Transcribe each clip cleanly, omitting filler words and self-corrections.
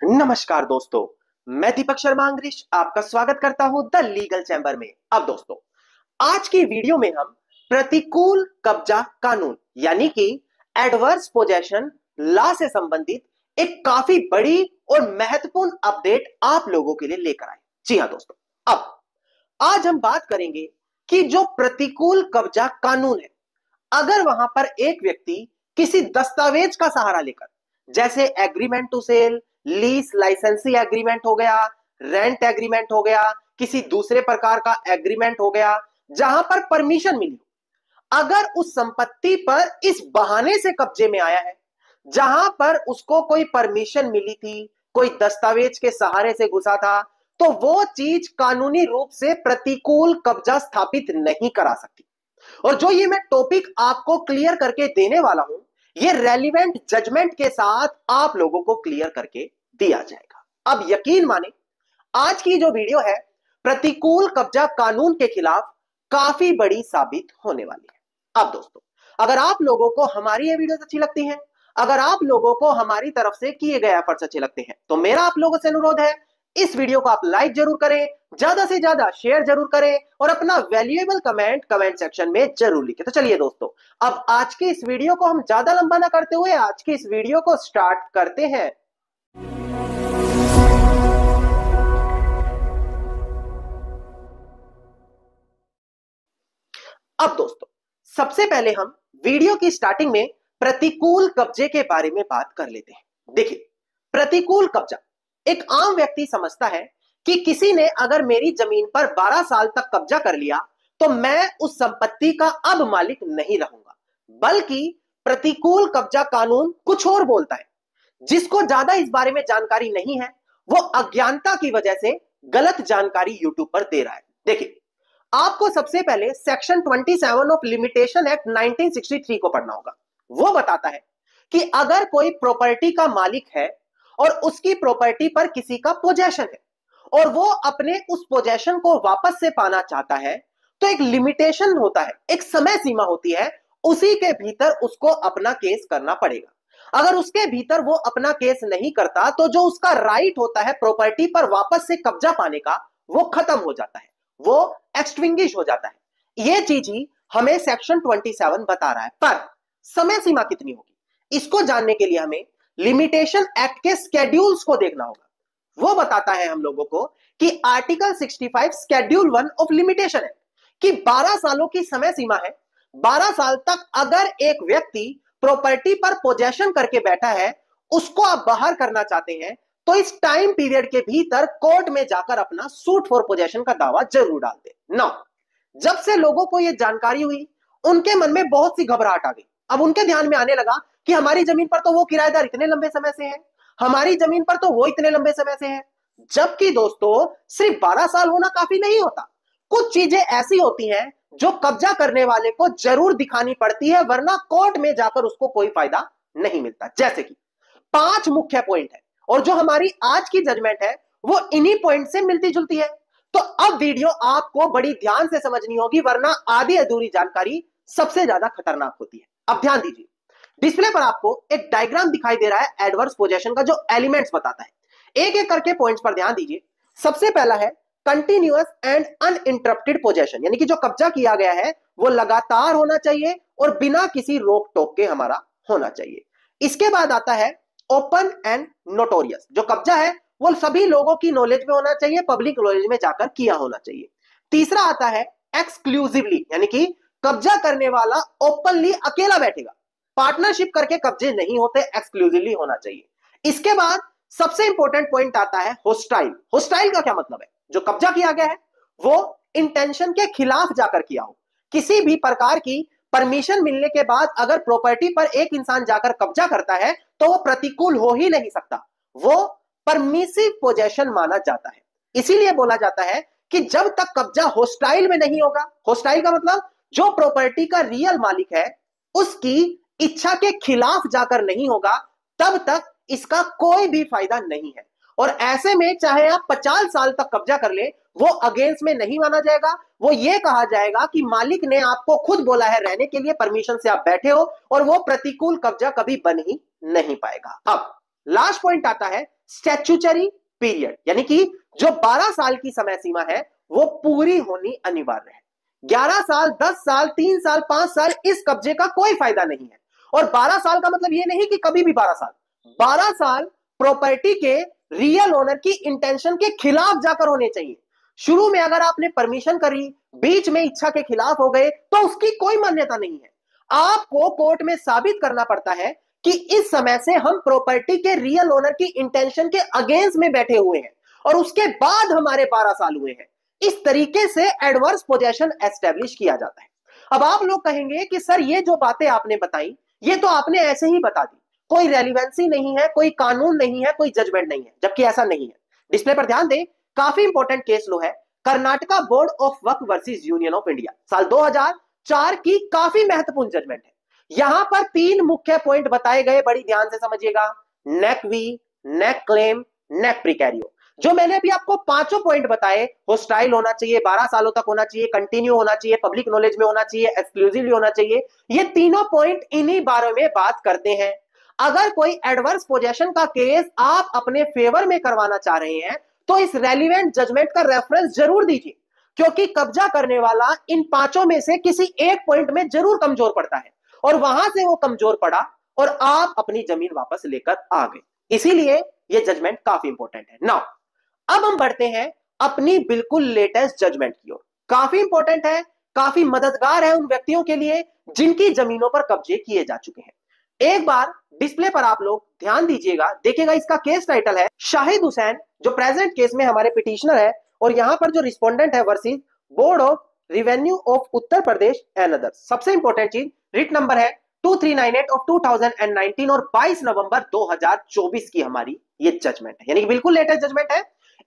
नमस्कार दोस्तों, मैं दीपक शर्मा अंग्रेज आपका स्वागत करता हूं द लीगल चैम्बर में। अब दोस्तों, आज की वीडियो में हम प्रतिकूल कब्जा कानून यानी कि एडवर्स पोजेशन लॉ से संबंधित एक काफी बड़ी और महत्वपूर्ण अपडेट आप लोगों के लिए लेकर आए। जी हां दोस्तों, अब आज हम बात करेंगे कि जो प्रतिकूल कब्जा कानून है, अगर वहां पर एक व्यक्ति किसी दस्तावेज का सहारा लेकर, जैसे एग्रीमेंट टू सेल, लीज लाइसेंसी एग्रीमेंट हो गया, रेंट एग्रीमेंट हो गया, किसी दूसरे प्रकार का एग्रीमेंट हो गया जहां पर परमिशन मिली, अगर उस संपत्ति पर इस बहाने से कब्जे में आया है जहां पर उसको कोई परमिशन मिली थी, कोई दस्तावेज के सहारे से घुसा था, तो वो चीज कानूनी रूप से प्रतिकूल कब्जा स्थापित नहीं करा सकती। और जो ये मैं टॉपिक आपको क्लियर करके देने वाला हूं, ये रेलिवेंट जजमेंट के साथ आप लोगों को क्लियर करके दिया जाएगा। अब यकीन माने, आज की जो वीडियो है प्रतिकूल कब्जा कानून के खिलाफ काफी बड़ी साबित होने वाली है। अब दोस्तों, अगर आप लोगों को हमारी ये वीडियोस अच्छी लगती हैं, अगर आप लोगों को हमारी तरफ से किए गए एफर्ट्स अच्छे लगते हैं, तो मेरा आप लोगों से अनुरोध है, इस वीडियो को आप लाइक जरूर करें, ज्यादा से ज्यादा शेयर जरूर करें और अपना वैल्यूएबल कमेंट सेक्शन में जरूर लिखें। तो चलिए दोस्तों, अब आज की इस वीडियो को हम ज्यादा लंबा ना करते हुए आज की इस वीडियो को स्टार्ट करते हैं। अब दोस्तों, सबसे पहले हम वीडियो की स्टार्टिंग में प्रतिकूल कब्जे के बारे में बात कर लेते हैं। देखिए, प्रतिकूल कब्जा एक आम व्यक्ति समझता है कि किसी ने अगर मेरी जमीन पर 12 साल तक कब्जा कर लिया तो मैं उस संपत्ति का अब मालिक नहीं रहूंगा। बल्कि प्रतिकूल कब्जा कानून कुछ और बोलता है। जिसको ज्यादा इस बारे में जानकारी नहीं है, वो अज्ञानता की वजह से गलत जानकारी यूट्यूब पर दे रहा है। देखिए, आपको सबसे पहले सेक्शन 27 ऑफ लिमिटेशन एक्ट 1963 को पढ़ना होगा। वो बताता है कि अगर कोई प्रॉपर्टी का मालिक है और उसकी प्रॉपर्टी पर किसी का पोजेशन है और वो अपने उस पोजेशन को वापस से पाना चाहता है, तो एक लिमिटेशन होता है, एक समय सीमा होती है, उसी के भीतर उसको अपना केस करना पड़ेगा। अगर उसके भीतर वो अपना केस नहीं करता तो जो उसका राइट होता है प्रॉपर्टी पर वापस से कब्जा पाने का, वो खत्म हो जाता है, वो एक्सटिंग्विश हो जाता है। ये चीज ही हमें सेक्शन 27 बता रहा है। पर समय सीमा कितनी होगी, इसको जानने के लिए हमें लिमिटेशन एक्ट के स्केड्यूल्स को देखना होगा। वो बताता है हम लोगों को कि आर्टिकल 65 स्केड्यूल 1 ऑफ लिमिटेशन है कि 12 सालों की समय सीमा है। 12 साल तक अगर एक व्यक्ति प्रॉपर्टी पर पोजेशन करके बैठा है, उसको आप बाहर करना चाहते हैं, तो इस टाइम पीरियड के भीतर कोर्ट में जाकर अपना सूट फॉर पोजेशन का दावा जरूर डाल दे। नाउ, जब से लोगों को यह जानकारी हुई, उनके मन में बहुत सी घबराहट आ गई। अब उनके ध्यान में आने लगा कि हमारी जमीन पर तो वो किराएदार इतने लंबे समय से है, हमारी जमीन पर तो वो इतने लंबे समय से है। जबकि दोस्तों, सिर्फ 12 साल होना काफी नहीं होता। कुछ चीजें ऐसी होती हैं जो कब्जा करने वाले को जरूर दिखानी पड़ती है, वरना कोर्ट में जाकर उसको कोई फायदा नहीं मिलता। जैसे कि 5 मुख्य पॉइंट है और जो हमारी आज की जजमेंट है वो इन्हीं पॉइंट से मिलती जुलती है। तो अब वीडियो आपको बड़ी ध्यान से समझनी होगी, वरना आधी अधूरी जानकारी सबसे ज्यादा खतरनाक होती है। अब ध्यान दीजिए, डिस्प्ले पर आपको एक डायग्राम दिखाई दे रहा है एडवर्स पोजेशन का, जो एलिमेंट्स बताता है। एक एक करके पॉइंट्स पर ध्यान दीजिए। सबसे पहला है कंटिन्यूअस एंड अनइंटरप्टेड पोजेशन, यानी कि जो कब्जा किया गया है वो लगातार होना चाहिए और बिना किसी रोक टोक के हमारा होना चाहिए। इसके बाद आता है ओपन एंड नोटोरियस, जो कब्जा है वो सभी लोगों की नॉलेज में होना चाहिए, पब्लिक नॉलेज में जाकर किया होना चाहिए। तीसरा आता है एक्सक्लूसिवली, यानी कि कब्जा करने वाला ओपनली अकेला बैठेगा, पार्टनरशिप करके कब्जे नहीं होते, एक्सक्लूसिवली होना चाहिए। इसके बाद सबसे इंपॉर्टेंट पॉइंट आता है होस्टाइल। होस्टाइल का क्या मतलब है, जो कब्जा किया गया है वो इंटेंशन के खिलाफ जाकर किया हो। किसी भी प्रकार की परमिशन मिलने के बाद अगर प्रॉपर्टी पर एक इंसान जाकर कब्जा करता है तो वो प्रतिकूल हो ही नहीं सकता, वो परमिसिव पोजेशन माना जाता है। इसीलिए बोला जाता है कि जब तक कब्जा होस्टाइल में नहीं होगा, होस्टाइल का मतलब जो प्रॉपर्टी का रियल मालिक है उसकी इच्छा के खिलाफ जाकर नहीं होगा, तब तक इसका कोई भी फायदा नहीं है। और ऐसे में चाहे आप 50 साल तक कब्जा कर ले, वो अगेंस्ट में नहीं माना जाएगा। वो ये कहा जाएगा कि मालिक ने आपको खुद बोला है रहने के लिए, परमिशन से आप बैठे हो, और वो प्रतिकूल कब्जा कभी बन ही नहीं पाएगा। अब लास्ट पॉइंट आता है स्टैट्यूटरी पीरियड, यानी कि जो 12 साल की समय सीमा है वो पूरी होनी अनिवार्य है। 11 साल, 10 साल, 3 साल, 5 साल इस कब्जे का कोई फायदा नहीं है। और 12 साल का मतलब ये नहीं कि कभी भी 12 साल, 12 साल प्रॉपर्टी के रियल ओनर की इंटेंशन के खिलाफ जाकर होने चाहिए। शुरू में अगर आपने परमिशन करी, बीच में इच्छा के खिलाफ हो गए तो उसकी कोई मान्यता नहीं है। आपको कोर्ट में साबित करना पड़ता है कि इस समय से हम प्रॉपर्टी के रियल ओनर की इंटेंशन के अगेंस्ट में बैठे हुए हैं और उसके बाद हमारे 12 साल हुए हैं। इस तरीके से एडवर्स पोजेशन एस्टेब्लिश किया जाता है। अब आप लोग कहेंगे कि सर ये जो बातें आपने बताई ये तो आपने ऐसे ही बता दी, कोई रेलिवेंसी नहीं है, कोई कानून नहीं है, कोई जजमेंट नहीं है, जबकि ऐसा नहीं है। डिस्प्ले पर ध्यान दें, काफी इंपॉर्टेंट केस लो है Karnataka board of Waqf versus union of India, साल 2004 की काफी महत्वपूर्ण जजमेंट है। यहां पर 3 मुख्य पॉइंट बताए गए, बड़ी ध्यान से समझिएगा। नेक वी, नेक क्लेम, नेक प्रिकैरियो। जो मैंने अभी आपको 5 पॉइंट बताए, होस्टाइल होना चाहिए, 12 सालों तक होना चाहिए, कंटिन्यू होना चाहिए, पब्लिक नॉलेज में होना चाहिए, एक्सक्लूसिवली होना चाहिए, ये तीनों पॉइंट इन्हीं बारे में बात करते हैं। अगर कोई एडवर्स पोजेशन का केस आप अपने फेवर में करवाना चाह रहे हैं तो इस रेलिवेंट जजमेंट का रेफरेंस जरूर दीजिए, क्योंकि कब्जा करने वाला इन 5 में से किसी एक पॉइंट में जरूर कमजोर पड़ता है और वहां से वो कमजोर पड़ा और आप अपनी जमीन वापस लेकर आ गए। इसीलिए ये जजमेंट काफी इंपॉर्टेंट है। नाउ अब हम बढ़ते हैं अपनी बिल्कुल लेटेस्ट जजमेंट की ओर। काफी इंपॉर्टेंट है, काफी मददगार है उन व्यक्तियों के लिए जिनकी जमीनों पर कब्जे किए जा चुके हैं। एक बार डिस्प्ले पर आप लोग ध्यान दीजिएगा, देखिएगा इसका केस टाइटल है शाहिद हुसैन, जो प्रेजेंट केस में हमारे पिटिशनर है, और यहां पर जो रिस्पोंडेंट है versus board of revenue of Uttar Pradesh and others. सबसे इंपॉर्टेंट चीज, रिट नंबर है 2398 ऑफ 2019 और 22 नवंबर 2024 की हमारी ये जजमेंट है, यानी कि बिल्कुल लेटेस्ट जजमेंट है।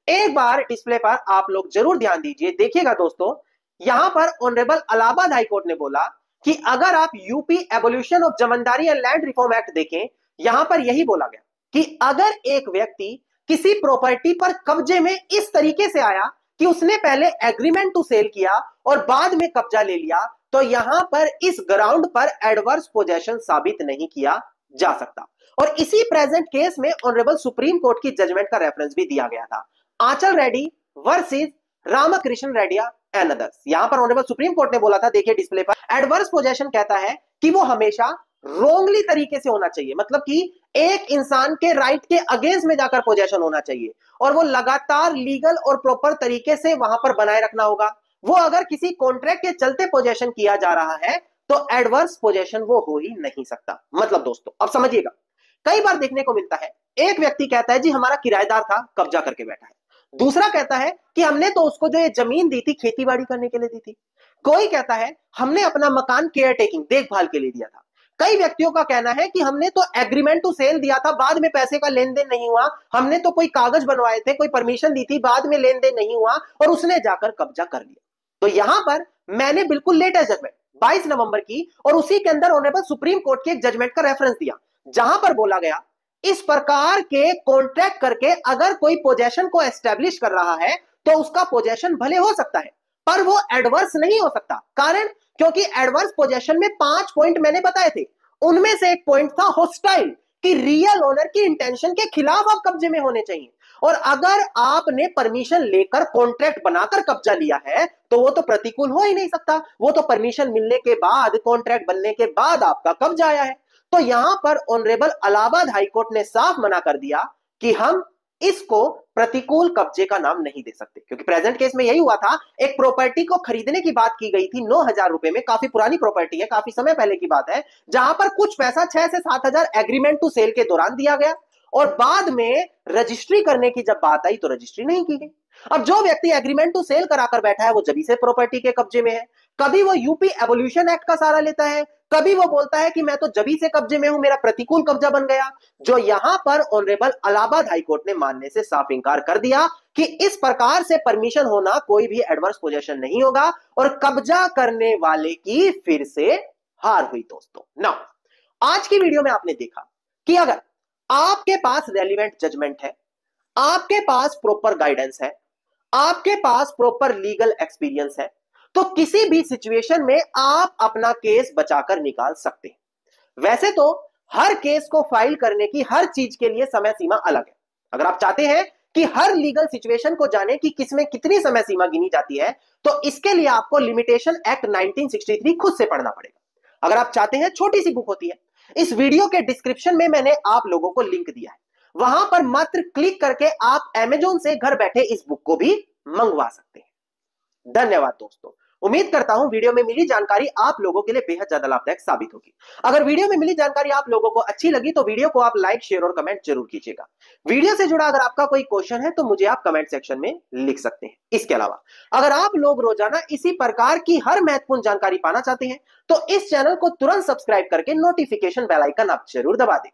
एक बार डिस्प्ले पर आप लोग जरूर ध्यान दीजिए, देखिएगा दोस्तों, यहां पर ऑनरेबल इलाहाबाद हाईकोर्ट ने बोला कि अगर आप UP abolition of zamindari and land reform act देखें, यहां पर यही बोला गया कि अगर एक व्यक्ति किसी प्रॉपर्टी पर कब्जे में इस तरीके से आया कि उसने पहले एग्रीमेंट टू सेल किया और बाद में कब्जा ले लिया, तो यहां पर इस ग्राउंड पर एडवर्स पोजेशन साबित नहीं किया जा सकता। और इसी प्रेजेंट केस में ऑनरेबल सुप्रीम कोर्ट की जजमेंट का रेफरेंस भी दिया गया था, Anchal Reddy versus Ramakrishna Reddiya and others. यहां पर ऑनरेबल सुप्रीम कोर्ट ने बोला था, देखिए डिस्प्ले पर, एडवर्स पोजेशन कहता है कि वो हमेशा रोंगली तरीके से होना चाहिए, मतलब कि एक इंसान के राइट के अगेंस्ट में जाकर पोजेशन होना चाहिए और वो लगातार लीगल और प्रॉपर तरीके से वहां पर बनाए रखना होगा। वो अगर किसी कॉन्ट्रैक्ट के चलते पोजेशन किया जा रहा है तो एडवर्स पोजेशन वो हो ही नहीं सकता। मतलब दोस्तों अब समझिएगा, कई बार देखने को मिलता है एक व्यक्ति कहता है जी हमारा किराएदार था, कब्जा करके बैठा है। दूसरा कहता है कि हमने तो उसको जो ये जमीन दी थी खेतीबाड़ी करने के लिए दी थी। कोई कहता है हमने अपना मकान केयर टेकिंग देखभाल के लिए दिया था। कई व्यक्तियों का कहना है कि हमने तो एग्रीमेंट टू सेल दिया था, बाद में पैसे का लेन देन नहीं हुआ, हमने तो कोई कागज बनवाए थे, कोई परमिशन दी थी, बाद में लेन देन नहीं हुआ और उसने जाकर कब्जा कर लिया। तो यहां पर मैंने बिल्कुल लेटेस्ट जजमेंट 22 नवंबर की और उसी के अंदर ऑनरेबल सुप्रीम कोर्ट के एक जजमेंट का रेफरेंस दिया, जहां पर बोला गया इस प्रकार के कॉन्ट्रैक्ट करके अगर कोई पोजेशन को एस्टेब्लिश कर रहा है तो उसका पोजेशन भले हो सकता है पर वो एडवर्स नहीं हो सकता। कारण, क्योंकि एडवर्स पोजेशन में 5 पॉइंट मैंने बताए थे, उनमें से एक पॉइंट था होस्टाइल, कि रियल ओनर की इंटेंशन के खिलाफ आप कब्जे में होने चाहिए। और अगर आपने परमिशन लेकर कॉन्ट्रैक्ट बनाकर कब्जा लिया है तो वो तो प्रतिकूल हो ही नहीं सकता, वो तो परमिशन मिलने के बाद, कॉन्ट्रैक्ट बनने के बाद आपका कब्जा आया है। तो यहां पर ऑनरेबल इलाहाबाद हाईकोर्ट ने साफ मना कर दिया कि हम इसको प्रतिकूल कब्जे का नाम नहीं दे सकते, क्योंकि प्रेजेंट केस में यही हुआ था, एक प्रॉपर्टी को खरीदने की बात की गई थी 9,000 रुपए में, काफी पुरानी प्रॉपर्टी है, काफी समय पहले की बात है, जहां पर कुछ पैसा 6 से 7,000 एग्रीमेंट टू सेल के दौरान दिया गया और बाद में रजिस्ट्री करने की जब बात आई तो रजिस्ट्री नहीं की गई। अब जो व्यक्ति एग्रीमेंट टू सेल कराकर बैठा है वो जभी से प्रॉपर्टी के कब्जे में है। कभी वो यूपी एबोल्यूशन एक्ट का सहारा लेता है, कभी वो बोलता है कि मैं तो जभी से कब्जे में हूं, मेरा प्रतिकूल कब्जा बन गया। जो यहां पर ऑनरेबल इलाहाबाद हाईकोर्ट ने मानने से साफ इंकार कर दिया कि इस प्रकार से परमिशन होना कोई भी एडवर्स पोजेशन नहीं होगा और कब्जा करने वाले की फिर से हार हुई। दोस्तों नाउ आज की वीडियो में आपने देखा कि अगर आपके पास रेलिवेंट जजमेंट है, आपके पास प्रॉपर गाइडेंस है, आपके पास प्रॉपर लीगल एक्सपीरियंस है, तो किसी भी सिचुएशन में आप अपना केस बचाकर निकाल सकते हैं। वैसे तो हर केस को फाइल करने की हर चीज के लिए समय सीमा अलग है, अगर आप चाहते हैं कि हर लीगल सिचुएशन को जाने कि किसमें कितनी समय सीमा गिनी जाती है, तो इसके लिए आपको लिमिटेशन एक्ट 1963 खुद से पढ़ना पड़ेगा। अगर आप चाहते हैं, छोटी सी बुक होती है, इस वीडियो के डिस्क्रिप्शन में मैंने आप लोगों को लिंक दिया है, वहां पर मात्र क्लिक करके आप अमेज़न से घर बैठे इस बुक को भी मंगवा सकते हैं। धन्यवाद दोस्तों। उम्मीद करता हूं वीडियो में मिली जानकारी आप लोगों के लिए बेहद ज्यादा लाभदायक साबित होगी। अगर वीडियो में मिली जानकारी आप लोगों को अच्छी लगी तो वीडियो को आप लाइक, शेयर और कमेंट जरूर कीजिएगा। वीडियो से जुड़ा अगर आपका कोई क्वेश्चन है तो मुझे आप कमेंट सेक्शन में लिख सकते हैं। इसके अलावा अगर आप लोग रोजाना इसी प्रकार की हर महत्वपूर्ण जानकारी पाना चाहते हैं तो इस चैनल को तुरंत सब्सक्राइब करके नोटिफिकेशन बेल आइकन आप जरूर दबा दें।